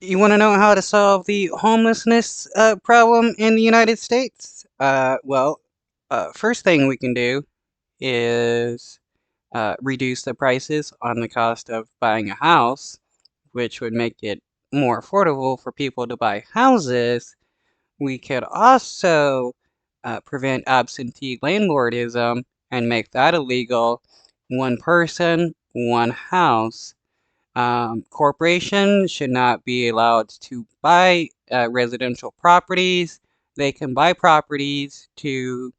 You want to know how to solve the homelessness problem in the United States? First thing we can do is reduce the prices on the cost of buying a house, which would make it more affordable for people to buy houses. We could also prevent absentee landlordism and make that illegal. One person, one house. Corporations should not be allowed to buy residential properties. They can buy properties to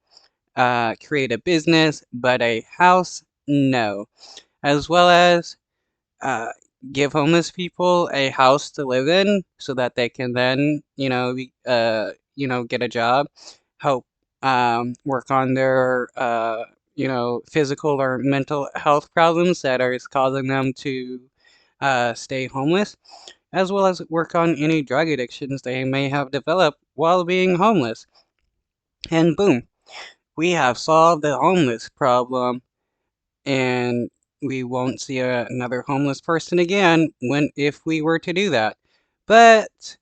create a business, but a house, no. As well as uh, give homeless people a house to live in so that they can then, get a job, help work on their, physical or mental health problems that are causing them to stay homeless, as well as work on any drug addictions they may have developed while being homeless. And boom, we have solved the homeless problem, and we won't see another homeless person again if we were to do that. But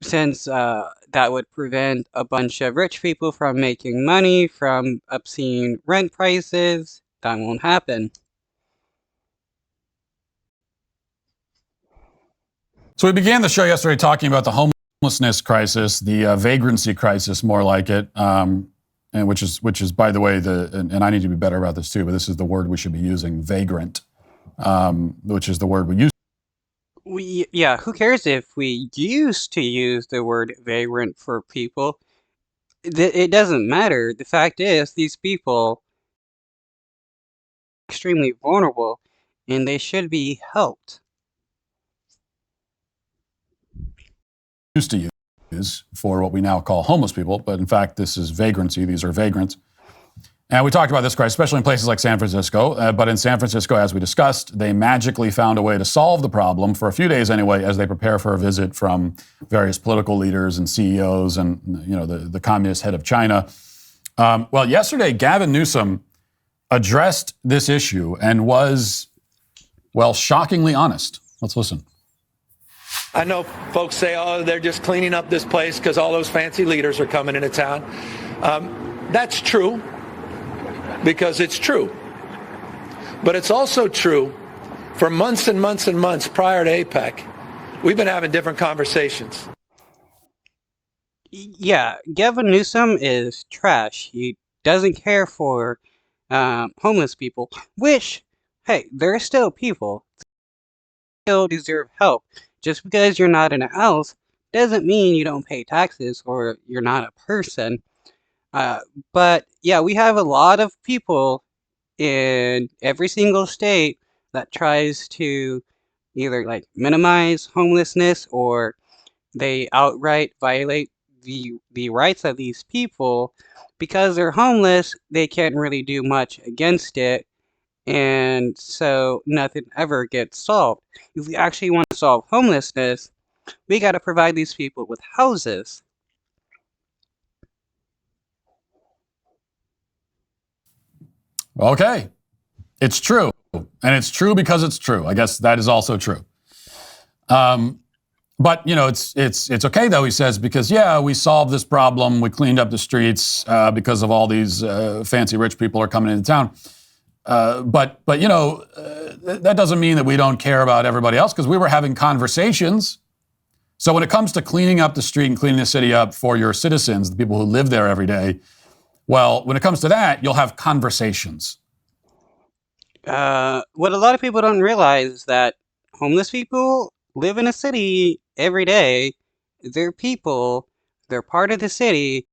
since that would prevent a bunch of rich people from making money from obscene rent prices, that won't happen. So we began the show yesterday talking about the homelessness crisis, the vagrancy crisis, more like it, and which is, by the way, and I need to be better about this too, but this is the word we should be using, vagrant, which is the word we use. Who cares if we used to use the word vagrant for people? It doesn't matter. The fact is, these people are extremely vulnerable, and they should be helped. Used to use for what we now call homeless people, but in fact, this is vagrancy. These are vagrants. And we talked about this crisis, especially in places like San Francisco. But in San Francisco, as we discussed, they magically found a way to solve the problem for a few days anyway, as they prepare for a visit from various political leaders and CEOs and the communist head of China. Well, yesterday, Gavin Newsom addressed this issue and was, well, shockingly honest. Let's listen. I know folks say, oh, they're just cleaning up this place because all those fancy leaders are coming into town. That's true, because it's true. But it's also true for months and months and months prior to APEC, we've been having different conversations. Yeah, Gavin Newsom is trash. He doesn't care for homeless people, which, hey, they're still people. They still deserve help. Just because you're not in a house doesn't mean you don't pay taxes or you're not a person. But yeah, we have a lot of people in every single state that tries to either like minimize homelessness or they outright violate the rights of these people. Because they're homeless, they can't really do much against it, and so nothing ever gets solved. If we actually want to solve homelessness, we got to provide these people with houses. Okay, it's true. And it's true because it's true. I guess that is also true. But, it's okay, though, he says, because, yeah, we solved this problem. We cleaned up the streets because of all these fancy rich people are coming into town. But that doesn't mean that we don't care about everybody else, because we were having conversations. So when it comes to cleaning up the street and cleaning the city up for your citizens, the people who live there every day, well, when it comes to that, you'll have conversations. What a lot of people don't realize is that homeless people live in a city every day. They're people, they're part of the city,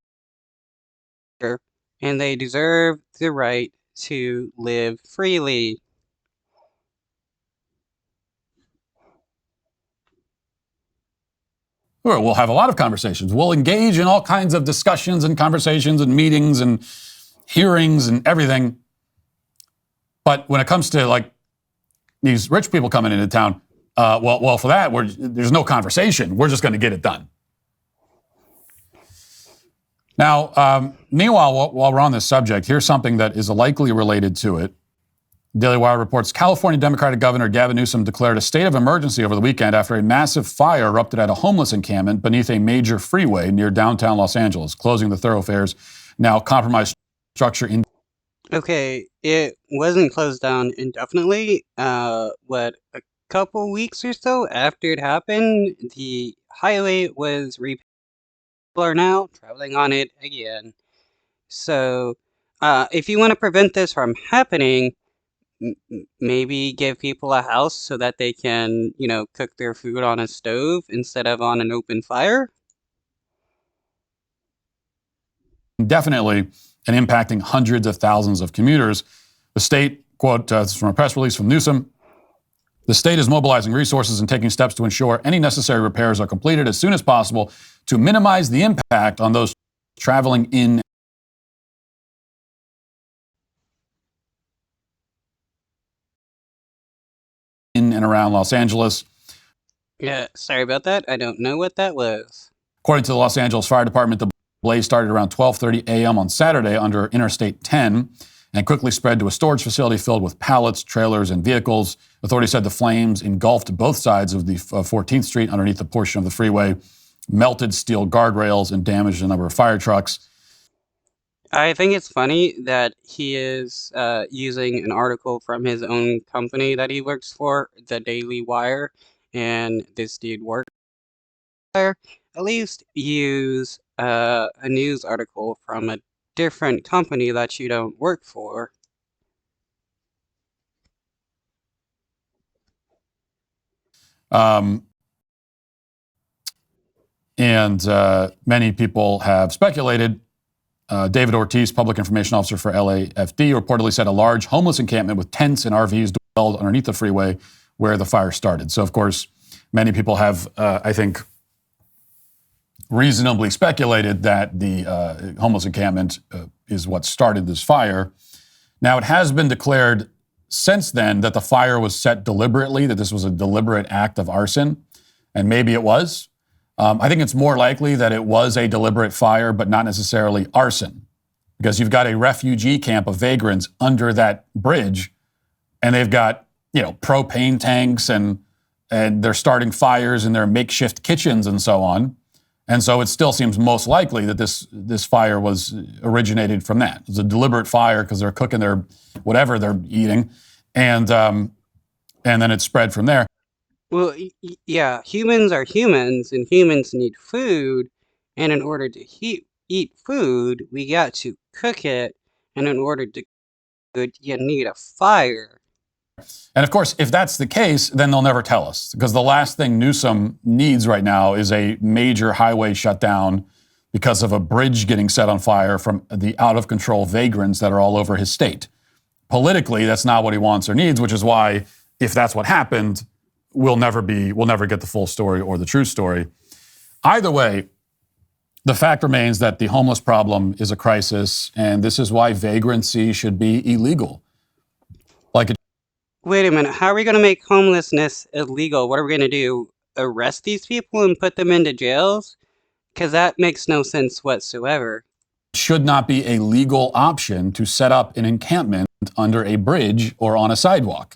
and they deserve the right to live freely. We'll have a lot of conversations. We'll engage in all kinds of discussions and conversations and meetings and hearings and everything. But when it comes to like these rich people coming into town, for that, there's no conversation. We're just going to get it done. Now, meanwhile, while we're on this subject, here's something that is likely related to it. Daily Wire reports California Democratic Governor Gavin Newsom declared a state of emergency over the weekend after a massive fire erupted at a homeless encampment beneath a major freeway near downtown Los Angeles, closing the thoroughfare's now compromised structure in. Okay, it wasn't closed down indefinitely. What, a couple weeks or so after it happened, the highway was repaved. People are now traveling on it again. So, if you want to prevent this from happening, maybe give people a house so that they can, cook their food on a stove instead of on an open fire. Definitely, and impacting hundreds of thousands of commuters. The state, quote, this is from a press release from Newsom, the state is mobilizing resources and taking steps to ensure any necessary repairs are completed as soon as possible to minimize the impact on those traveling in and around Los Angeles. Yeah, sorry about that. I don't know what that was. According to the Los Angeles Fire Department, the blaze started around 12:30 a.m. on Saturday under Interstate 10 and quickly spread to a storage facility filled with pallets, trailers, and vehicles. Authorities said the flames engulfed both sides of the 14th Street underneath a portion of the freeway, melted steel guardrails, and damaged a number of fire trucks. I think it's funny that he is using an article from his own company that he works for, the Daily Wire, and this dude works there. At least use a news article from a different company that you don't work for. Many people have speculated. David Ortiz, public information officer for LAFD, reportedly said a large homeless encampment with tents and RVs dwelled underneath the freeway where the fire started. So, of course, many people have, I think, reasonably speculated that the homeless encampment is what started this fire. Now, it has been declared since then that the fire was set deliberately, that this was a deliberate act of arson, and maybe it was. I think it's more likely that it was a deliberate fire, but not necessarily arson, because you've got a refugee camp of vagrants under that bridge, and they've got, propane tanks, and they're starting fires in their makeshift kitchens and so on. And so it still seems most likely that this fire was originated from that. It's a deliberate fire because they're cooking their whatever they're eating, and then it spread from there. Well, yeah, humans are humans, and humans need food, and in order to eat food, we got to cook it, and in order to cook it, you need a fire. And of course, if that's the case, then they'll never tell us, because the last thing Newsom needs right now is a major highway shutdown because of a bridge getting set on fire from the out-of-control vagrants that are all over his state. Politically, that's not what he wants or needs, which is why, if that's what happened, we'll never get the full story or the true story. Either way, the fact remains that the homeless problem is a crisis, and this is why vagrancy should be illegal. Wait a minute, how are we going to make homelessness illegal? What are we going to do? Arrest these people and put them into jails? Because that makes no sense whatsoever. It should not be a legal option to set up an encampment under a bridge or on a sidewalk.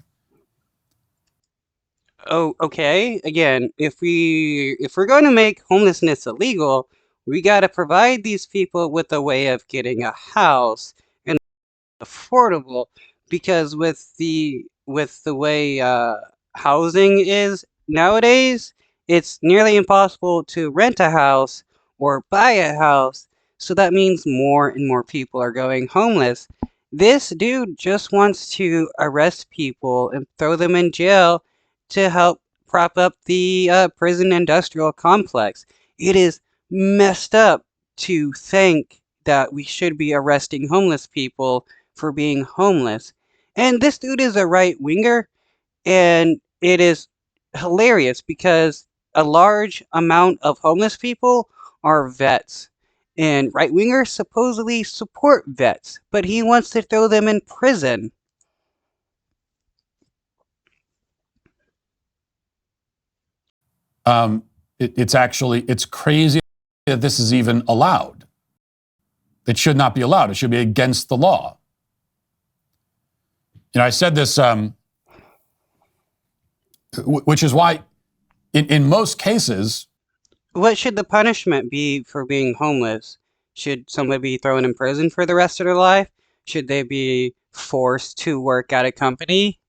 Oh, okay. Again, if we're going to make homelessness illegal, we got to provide these people with a way of getting a house and affordable, because with the way housing is nowadays, it's nearly impossible to rent a house or buy a house. So that means more and more people are going homeless. This dude just wants to arrest people and throw them in jail to help prop up the prison industrial complex. It is messed up to think that we should be arresting homeless people for being homeless. And this dude is a right-winger, and it is hilarious because a large amount of homeless people are vets. And right-wingers supposedly support vets, but he wants to throw them in prison. It's crazy that this is even allowed. It should not be allowed. It should be against the law. I said this, which is why, in most cases, What should the punishment be for being homeless? Should somebody be thrown in prison for the rest of their life? Should they be forced to work at a company,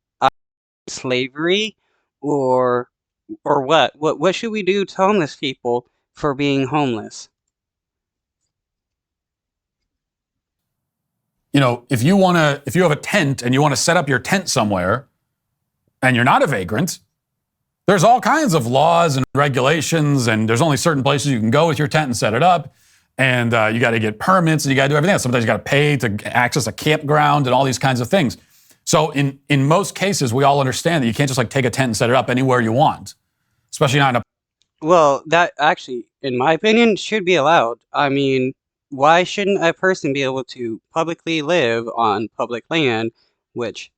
slavery, or what? What should we do to homeless people for being homeless? if you have a tent and you want to set up your tent somewhere, and you're not a vagrant, there's all kinds of laws and regulations, and there's only certain places you can go with your tent and set it up. And you got to get permits, and you got to do everything else. Sometimes you got to pay to access a campground and all these kinds of things. So in most cases, we all understand that you can't just like take a tent and set it up anywhere you want, especially not in a. Well, that actually, in my opinion, should be allowed. I mean, why shouldn't a person be able to publicly live on public land, which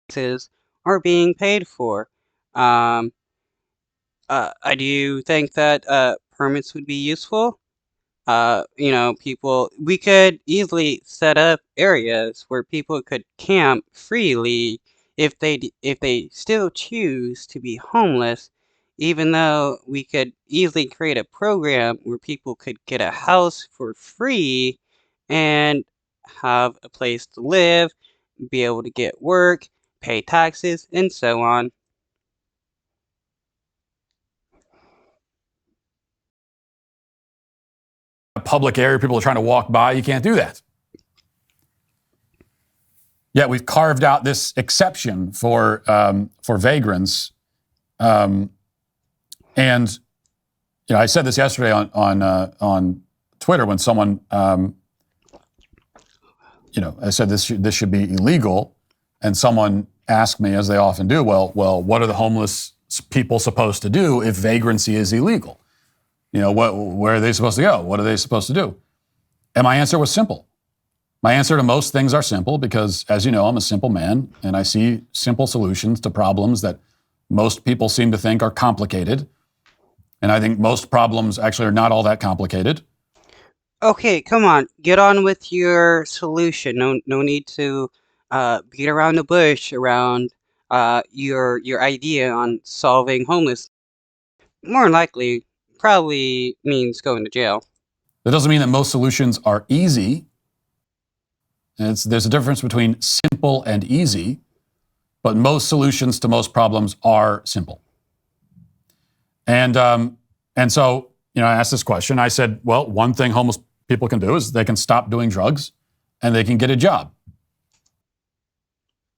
taxes are being paid for? Um, I do think that permits would be useful. People, we could easily set up areas where people could camp freely if they still choose to be homeless, even though we could easily create a program where people could get a house for free and have a place to live, be able to get work, pay taxes, and so on. Public area, people are trying to walk by, you can't do that. Yet we've carved out this exception for vagrants, and I said this yesterday on Twitter when someone, I said this should be illegal, and someone asked me, as they often do, well, what are the homeless people supposed to do if vagrancy is illegal? Where are they supposed to go? What are they supposed to do? And my answer was simple. My answer to most things are simple because, as you know, I'm a simple man and I see simple solutions to problems that most people seem to think are complicated. And I think most problems actually are not all that complicated. Okay, come on, get on with your solution. No need to beat around the bush around your idea on solving homeless. More than likely, probably means going to jail. That doesn't mean that most solutions are easy. There's a difference between simple and easy, but most solutions to most problems are simple. And so, I asked this question. I said, well, one thing homeless people can do is they can stop doing drugs and they can get a job.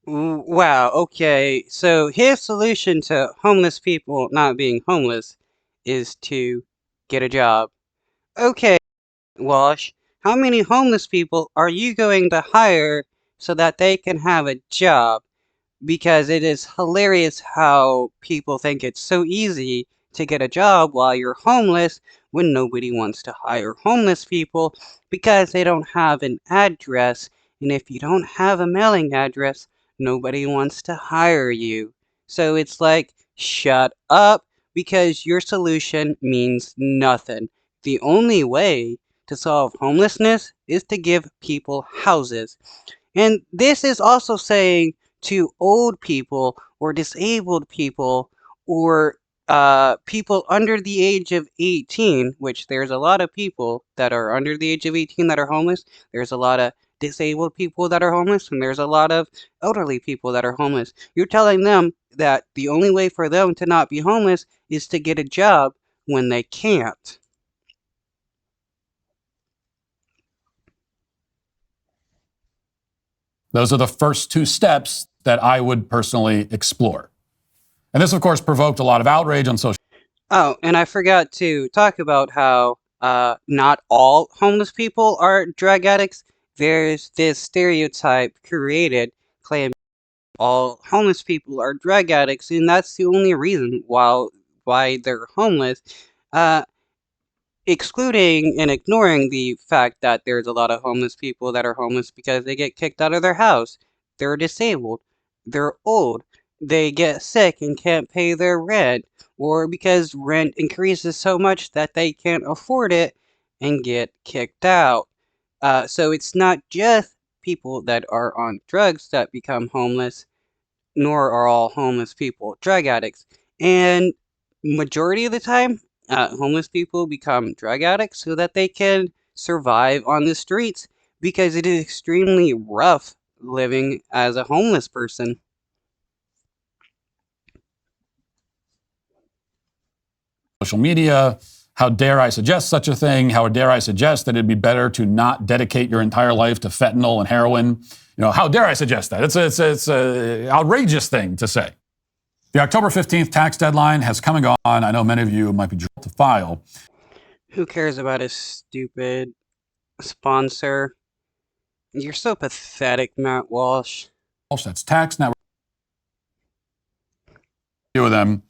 Wow, okay. So his solution to homeless people not being homeless is to get a job. Okay, Walsh, how many homeless people are you going to hire so that they can have a job? Because it is hilarious how people think it's so easy to get a job while you're homeless when nobody wants to hire homeless people because they don't have an address. And if you don't have a mailing address, nobody wants to hire you. So it's like, shut up, because your solution means nothing. The only way to solve homelessness is to give people houses. And this is also saying to old people or disabled people or people under the age of 18, which there's a lot of people that are under the age of 18 that are homeless. There's a lot of disabled people that are homeless, and there's a lot of elderly people that are homeless. You're telling them that the only way for them to not be homeless is to get a job when they can't. Those are the first two steps that I would personally explore. And this, of course, provoked a lot of outrage on social. Oh, and I forgot to talk about how not all homeless people are drug addicts. There's this stereotype created claiming all homeless people are drug addicts, and that's the only reason why they're homeless. Uh, Excluding and ignoring the fact that there's a lot of homeless people that are homeless because they get kicked out of their house, they're disabled, they're old, they get sick and can't pay their rent, or because rent increases so much that they can't afford it and get kicked out. So it's not just people that are on drugs that become homeless, nor are all homeless people drug addicts. And majority of the time, homeless people become drug addicts so that they can survive on the streets because it is extremely rough living as a homeless person. Social media. How dare I suggest such a thing? How dare I suggest that it'd be better to not dedicate your entire life to fentanyl and heroin? How dare I suggest that? It's a outrageous thing to say. The October 15th tax deadline has come and gone. I know many of you might be drilled to file. Who cares about a stupid sponsor? You're so pathetic, Matt Walsh. That's tax network. Few of them.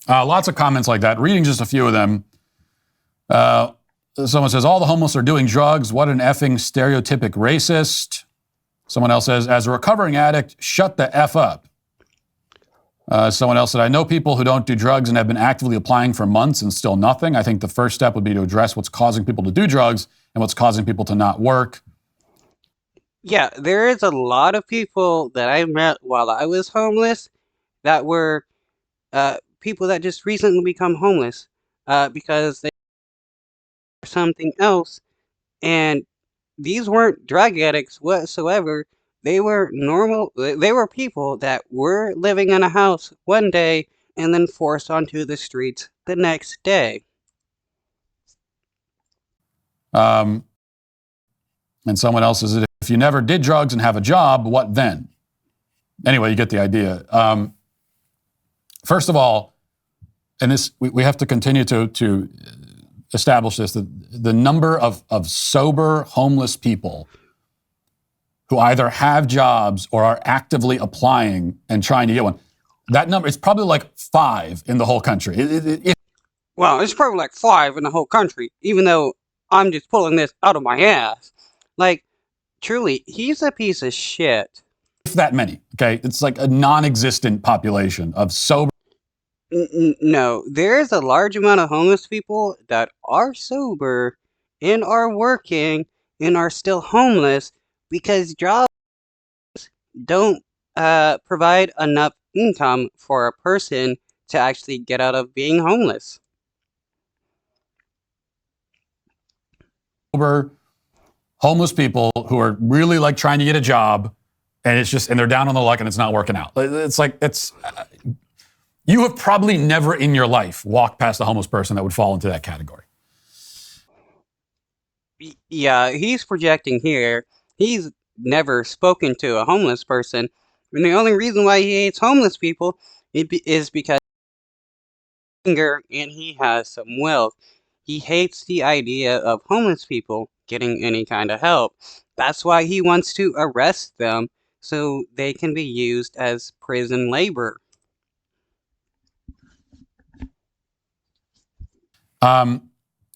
Lots of comments like that. Reading just a few of them. Someone says, all the homeless are doing drugs. What an effing stereotypic racist. Someone else says, as a recovering addict, shut the F up. Someone else said, I know people who don't do drugs and have been actively applying for months and still nothing. I think the first step would be to address what's causing people to do drugs and what's causing people to not work. Yeah, there is a lot of people that I met while I was homeless that were people that just recently become homeless because they were something else. And these weren't drug addicts whatsoever. They were normal. They were people that were living in a house one day and then forced onto the streets the next day. And someone else says, if you never did drugs and have a job, what then? Anyway, you get the idea. First of all, and this we have to continue to establish this, the number of sober homeless people who either have jobs or are actively applying and trying to get one, that number is probably like 5 in the whole country. Well, it's probably like 5 in the whole country, even though I'm just pulling this out of my ass. Like, truly, he's a piece of shit. If that many, okay? It's like a non-existent population of sober. No, there's a large amount of homeless people that are sober and are working and are still homeless because jobs don't provide enough income for a person to actually get out of being homeless. Sober homeless people who are really like trying to get a job, and they're down on the luck and it's not working out. You have probably never in your life walked past a homeless person that would fall into that category. Yeah, he's projecting here. He's never spoken to a homeless person. And the only reason why he hates homeless people is because anger and he has some wealth. He hates the idea of homeless people getting any kind of help. That's why he wants to arrest them so they can be used as prison labor.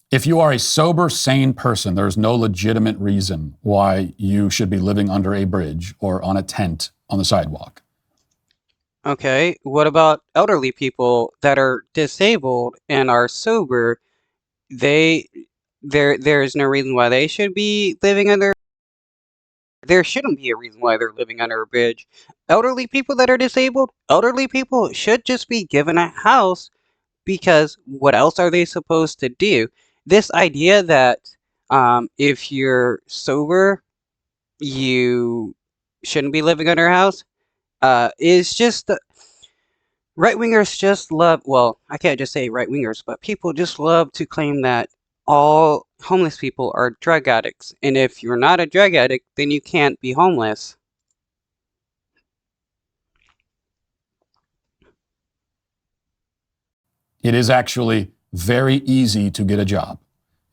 If you are a sober, sane person, there's no legitimate reason why you should be living under a bridge or on a tent on the sidewalk. Okay, what about elderly people that are disabled and are sober? There's no reason why they should be living under. There shouldn't be a reason why they're living under a bridge. Elderly people that are disabled, elderly people should just be given a house because what else are they supposed to do? This idea that if you're sober, you shouldn't be living under a house is just right-wingers just love, well, I can't just say right-wingers, but people just love to claim that all homeless people are drug addicts. And if you're not a drug addict, then you can't be homeless. It is actually very easy to get a job.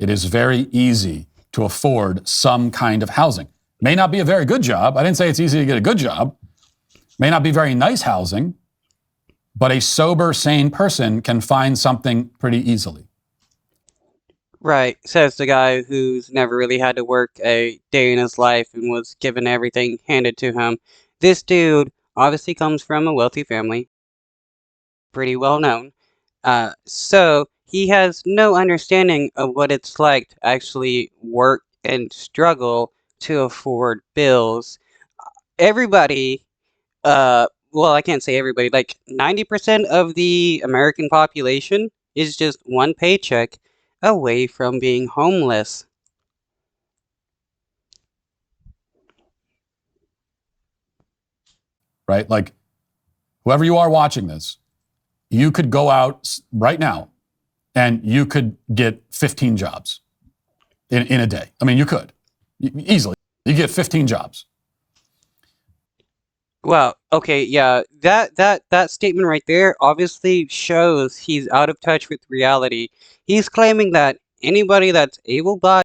It is very easy to afford some kind of housing. May not be a very good job. I didn't say it's easy to get a good job. May not be very nice housing, but a sober, sane person can find something pretty easily. Right, says the guy who's never really had to work a day in his life and was given everything handed to him. This dude obviously comes from a wealthy family, pretty well known. So He has no understanding of what it's like to actually work and struggle to afford bills. Everybody, well, I can't say everybody, like 90% of the American population is just one paycheck away from being homeless. Right? Like, whoever you are watching this, you could go out right now and you could get 15 jobs in a day. I mean, you could easily. You get 15 jobs. Well, okay, yeah, that statement right there obviously shows he's out of touch with reality. He's claiming that anybody that's able-bodied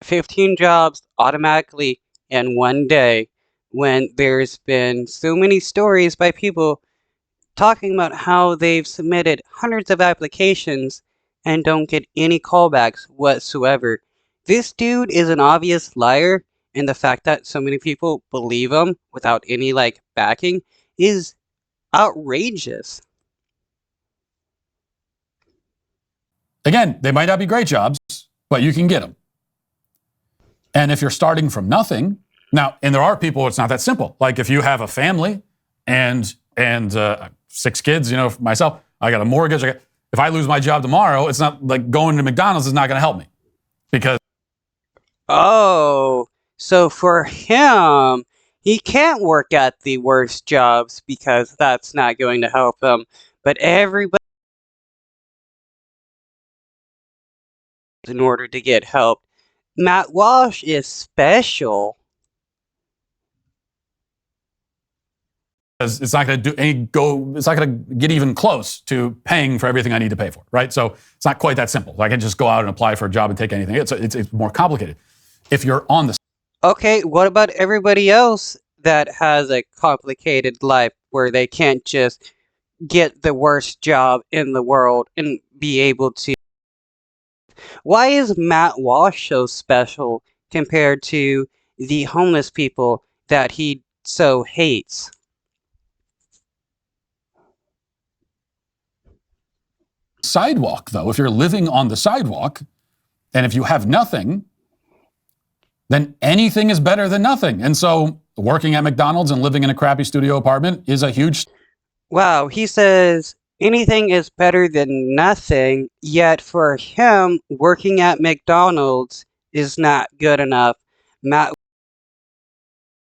15 jobs automatically in one day, when there's been so many stories by people talking about how they've submitted hundreds of applications and don't get any callbacks whatsoever. This dude is an obvious liar, and the fact that so many people believe him without any like backing is outrageous. Again, they might not be great jobs, but you can get them. And if you're starting from nothing, now, and there are people, it's not that simple. Like if you have a family and 6 kids, you know, myself, I got a mortgage. If I lose my job tomorrow, it's not like going to McDonald's is not going to help me because Oh, so for him, he can't work at the worst jobs because that's not going to help him. But everybody, in order to get help, Matt Walsh is special. it's not going to do any go. It's not going to get even close to paying for everything I need to pay for, right? So it's not quite that simple. I can just go out and apply for a job and take anything. It's more complicated. If you're on the Okay, what about everybody else that has a complicated life where they can't just get the worst job in the world and be able to? Why is Matt Walsh so special compared to the homeless people that he so hates? sidewalk, though, if you're living on the sidewalk, and if you have nothing, then anything is better than nothing. And so working at McDonald's and living in a crappy studio apartment is a huge. Wow, he says anything is better than nothing, yet for him, working at McDonald's is not good enough. Matt,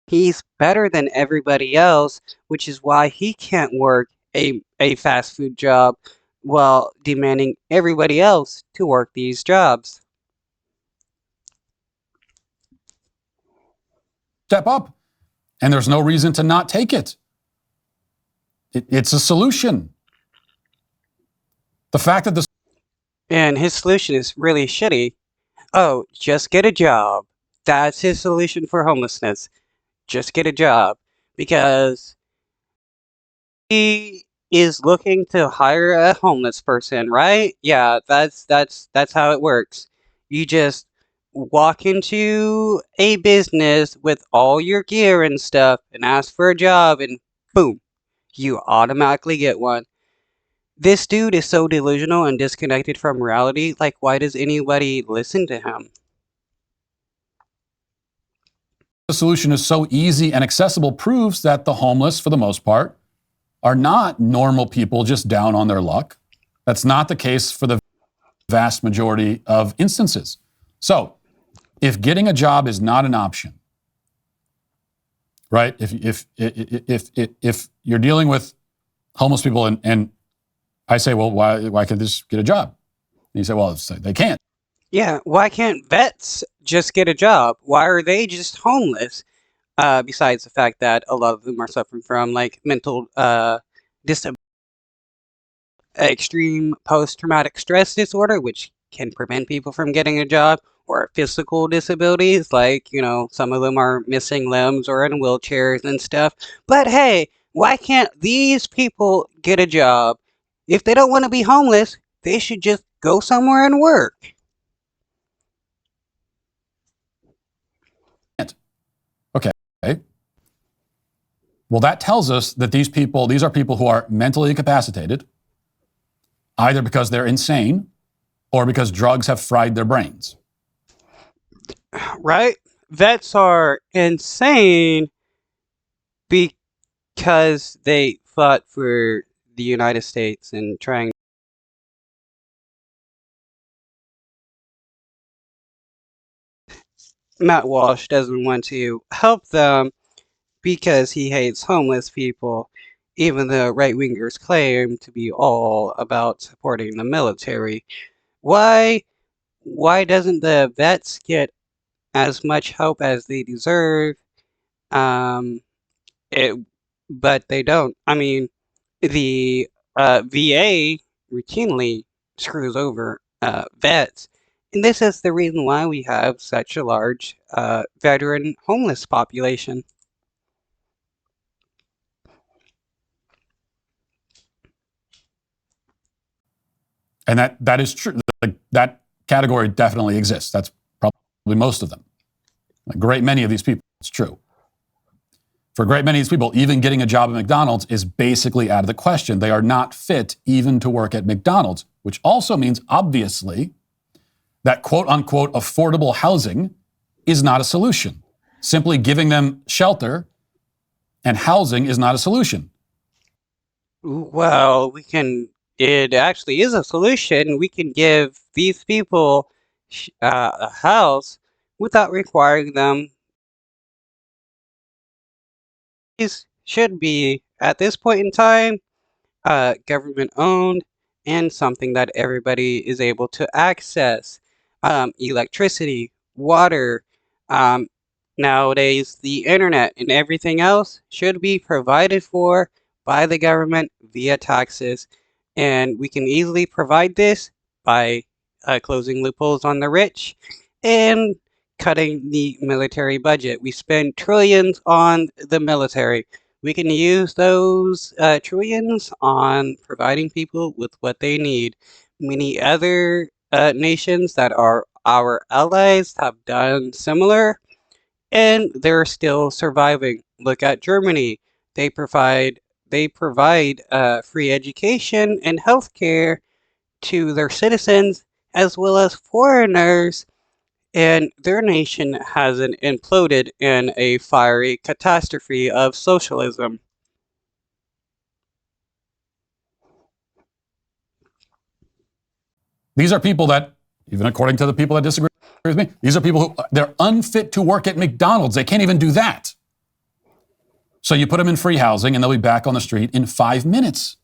he's better than everybody else, which is why he can't work a fast food job while demanding everybody else to work these jobs. Step up, and there's no reason to not take it. It's a solution. The fact that this. And his solution is really shitty. Oh, just get a job. That's his solution for homelessness. Just get a job. Because he is looking to hire a homeless person, right? Yeah, that's how it works. You just walk into a business with all your gear and stuff and ask for a job and boom, you automatically get one. This dude is so delusional and disconnected from reality, like why does anybody listen to him? The solution is so easy and accessible proves that the homeless, for the most part, are not normal people just down on their luck. That's not the case for the vast majority of instances. So, if getting a job is not an option, right? If you're dealing with homeless people and I say, well, why can't they just get a job? And you say, well, they can't. Yeah, why can't vets just get a job? Why are they just homeless? Besides the fact that a lot of them are suffering from like mental disability, extreme post-traumatic stress disorder, which can prevent people from getting a job, or physical disabilities, like, you know, some of them are missing limbs or in wheelchairs and stuff. But hey, why can't these people get a job? If they don't want to be homeless, they should just go somewhere and work. Okay. Well, that tells us that these are people who are mentally incapacitated, either because they're insane or because drugs have fried their brains. Right? Vets are insane because they fought for the United States and trying. Matt Walsh doesn't want to help them because he hates homeless people, even though right wingers claim to be all about supporting the military. Why doesn't the vets get as much help as they deserve? Um, it, but they don't. I mean, the VA routinely screws over vets, and this is the reason why we have such a large veteran homeless population. And that is true. Like, that category definitely exists. That's probably most of them. A great many of these people, it's true. For a great many of these people, even getting a job at McDonald's is basically out of the question. They are not fit even to work at McDonald's, which also means, obviously, that quote-unquote affordable housing is not a solution. Simply giving them shelter and housing is not a solution. Well, it actually is a solution. We can give these people a house without requiring them. These should be, at this point in time, government owned and something that everybody is able to access. Electricity, water, um, nowadays the internet and everything else should be provided for by the government via taxes. And we can easily provide this by closing loopholes on the rich and cutting the military budget. We spend trillions on the military. We can use those trillions on providing people with what they need. Many other nations that are our allies have done similar, and they're still surviving. Look at Germany. They provide free education and healthcare to their citizens as well as foreigners, and their nation hasn't imploded in a fiery catastrophe of socialism. These are people that, even according to the people that disagree with me, these are people who, they're unfit to work at McDonald's. They can't even do that. So you put them in free housing and they'll be back on the street in 5 minutes.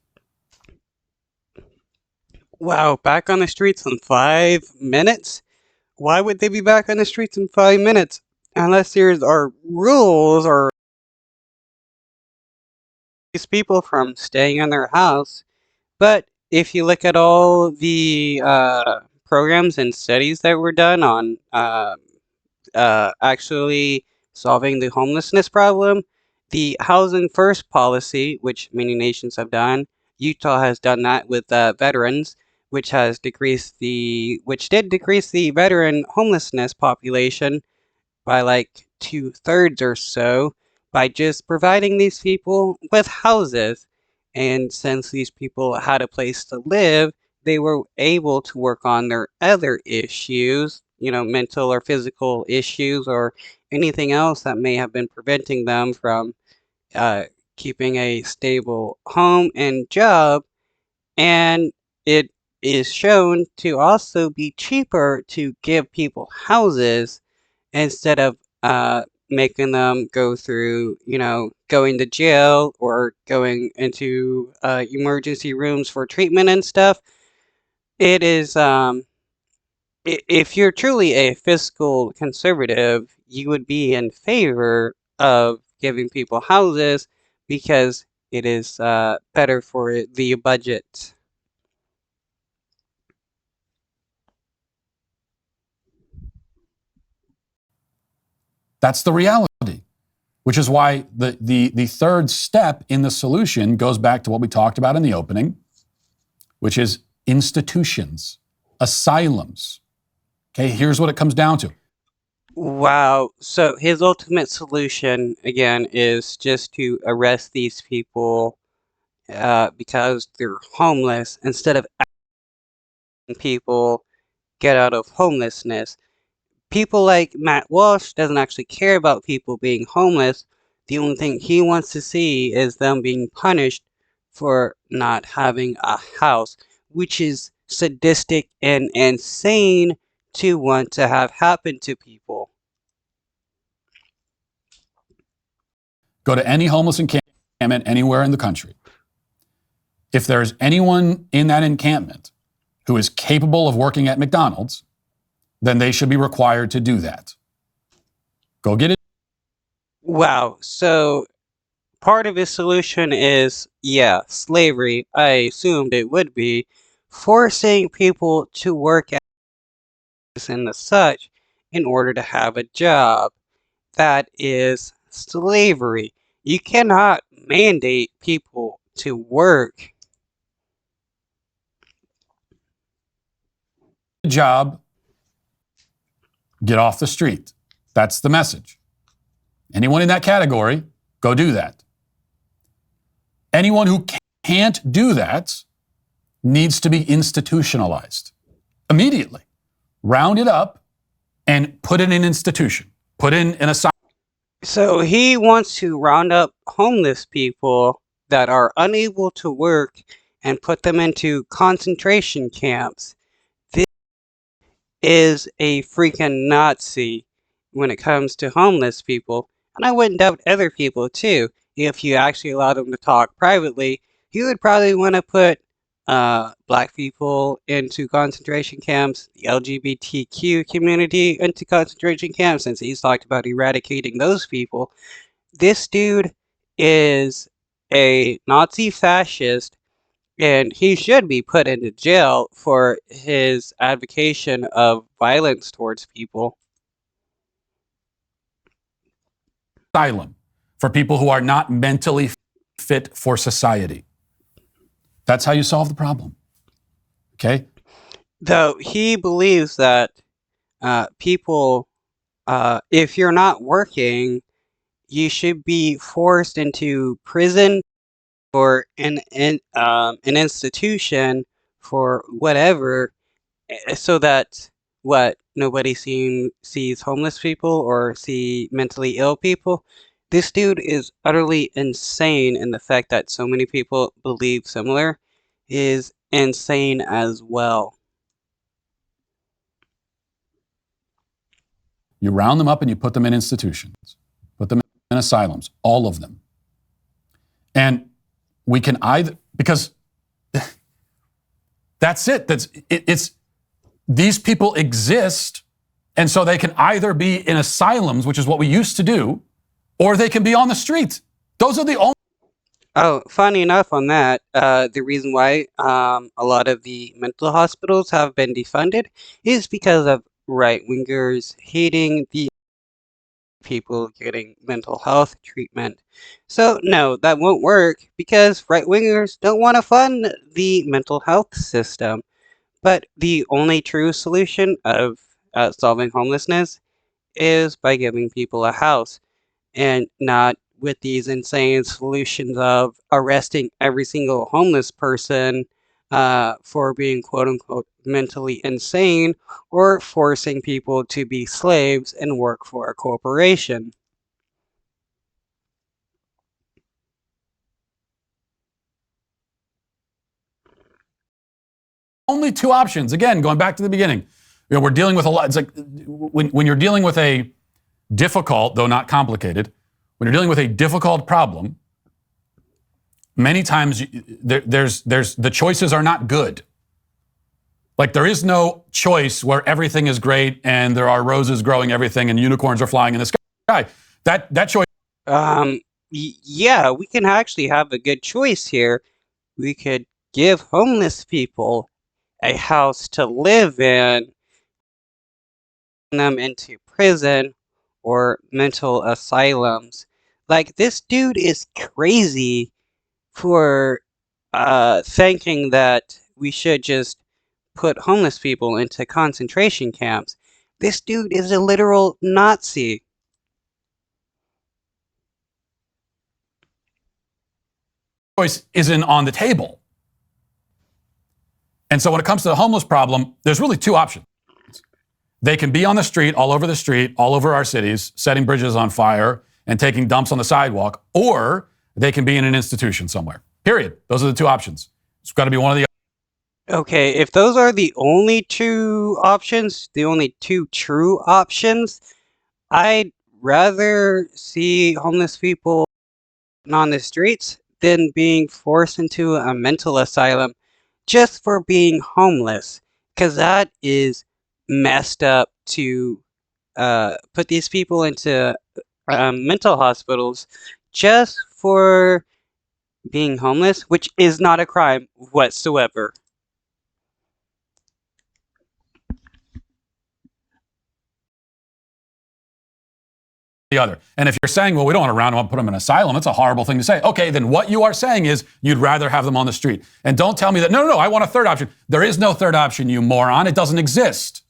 Wow, back on the streets in 5 minutes? Why would they be back on the streets in 5 minutes? Unless there's are rules or these people from staying in their house. But if you look at all the programs and studies that were done on actually solving the homelessness problem, the housing first policy, which many nations have done, Utah has done that with veterans, which did decrease the veteran homelessness population by like 2/3 or so by just providing these people with houses. And since these people had a place to live, they were able to work on their other issues, mental or physical issues or anything else that may have been preventing them from uh, keeping a stable home and job. And it is shown to also be cheaper to give people houses instead of making them go through, going to jail or going into emergency rooms for treatment and stuff. It is, if you're truly a fiscal conservative, you would be in favor of giving people houses because it is better for the budget. That's the reality, which is why the third step in the solution goes back to what we talked about in the opening, which is institutions, asylums. Okay, here's what it comes down to. Wow. So his ultimate solution, again, is just to arrest these people because they're homeless instead of people get out of homelessness. People like Matt Walsh doesn't actually care about people being homeless. The only thing he wants to see is them being punished for not having a house, which is sadistic and insane to want to have happen to people. Go to any homeless encampment anywhere in the country. If there's anyone in that encampment who is capable of working at McDonald's, then they should be required to do that. Go get it. Wow, so part of his solution is, yeah, slavery. I assumed it would be forcing people to work and the such in order to have a job. That is slavery. You cannot mandate people to work. Job, get off the street. That's the message. Anyone in that category, go do that. Anyone who can't do that needs to be institutionalized immediately. Round it up and put in an institution. Put in an asylum. So he wants to round up homeless people that are unable to work and put them into concentration camps. This is a freaking Nazi when it comes to homeless people. And I wouldn't doubt other people too. If you actually allowed them to talk privately, he would probably want to put black people into concentration camps, the LGBTQ community into concentration camps, since he's talked about eradicating those people. This dude is a Nazi fascist, and he should be put into jail for his advocation of violence towards people. Asylum for people who are not mentally fit for society. That's how you solve the problem. Okay? Though he believes that people, if you're not working, you should be forced into prison or an institution for whatever, so that nobody sees homeless people or see mentally ill people. This dude is utterly insane, and the fact that so many people believe similar is insane as well. You round them up and you put them in institutions, put them in asylums, all of them. And we can either, because that's it. It's these people exist, and so they can either be in asylums, which is what we used to do, or they can be on the street. Those are the only. Oh, funny enough on that, the reason why a lot of the mental hospitals have been defunded is because of right-wingers hating the people getting mental health treatment. So no, that won't work because right-wingers don't want to fund the mental health system. But the only true solution of solving homelessness is by giving people a house, and not with these insane solutions of arresting every single homeless person for being quote unquote mentally insane, or forcing people to be slaves and work for a corporation. Only two options. Again, going back to the beginning, we're dealing with a lot. It's like when you're dealing with a difficult, though not complicated, when you're dealing with a difficult problem, many times there's the choices are not good. Like there is no choice where everything is great and there are roses growing everything and unicorns are flying in the sky. That choice. Yeah, we can actually have a good choice here. We could give homeless people a house to live in, them into prison or mental asylums. Like, this dude is crazy for thinking that we should just put homeless people into concentration camps. This dude is a literal Nazi. Choice isn't on the table. And so when it comes to the homeless problem, there's really two options. They can be on the street, all over our cities, setting bridges on fire and taking dumps on the sidewalk, or they can be in an institution somewhere. Period. Those are the two options. It's got to be one of the Okay, if those are the only two options, the only two true options, I'd rather see homeless people on the streets than being forced into a mental asylum just for being homeless. Because that is messed up to put these people into mental hospitals just for being homeless, which is not a crime whatsoever. other. And if you're saying, well, we don't want to round them up and put them in an asylum, it's a horrible thing to say. Okay, then what you are saying is you'd rather have them on the street. And don't tell me that, no, I want a third option. There is no third option, you moron. It doesn't exist.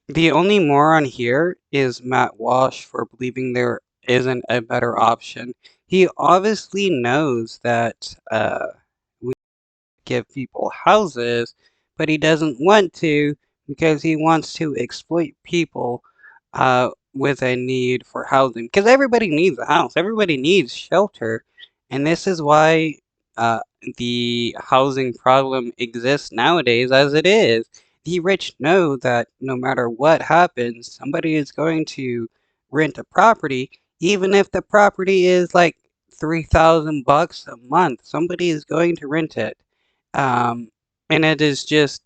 The only moron here is Matt Walsh for believing there isn't a better option. He obviously knows that we give people houses, but he doesn't want to because he wants to exploit people with a need for housing. Because everybody needs a house, everybody needs shelter, and this is why the housing problem exists nowadays as it is. The rich know that no matter what happens, somebody is going to rent a property, even if the property is like $3,000 a month. Somebody is going to rent it, and it is just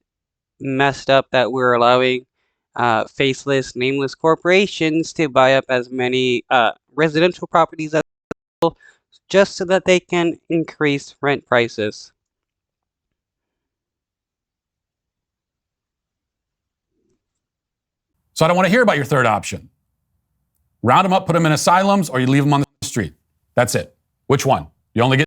messed up that we're allowing faceless, nameless corporations to buy up as many residential properties as possible just so that they can increase rent prices. So I don't want to hear about your third option. Round them up, put them in asylums, or you leave them on the street. That's it. Which one? You only get